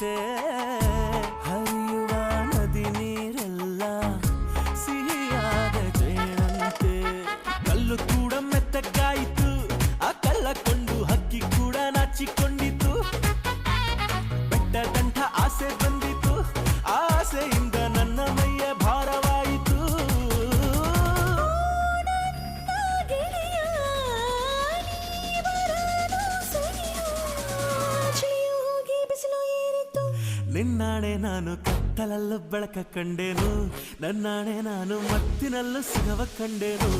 ಜೇನಂತೆ ಹರಿಯುವ ನದಿ ನೀರೆಲ್ಲ ಸಿಹಿಯಾದ ಜೇನಂತೆ ಕಲ್ಲು ಕೂಡ ಮೆತ್ತಗಾಯಿತು ಆ ಕಲ್ಲ ಕೊಂಡು ಹಕ್ಕಿ ಕೂಡ ನಾಚಿಕೊಂಡಿತು ಬೆಟ್ಟದಂಥ ಆಸೆ ಬಂದಿತು ಆಸೆಯಿಂದ ನನ್ನ ಮೈಯ ಭಾರವಾಯಿತು ನಿನ್ನಾಣೆ ನಾನು ಕತ್ತಲಲ್ಲೂ ಬೆಳಕ ಕಂಡೇನು ನನ್ನಾಣೆ ನಾನು ಮತ್ತಿನಲ್ಲೂ ಸಿಗವ ಕಂಡೇನು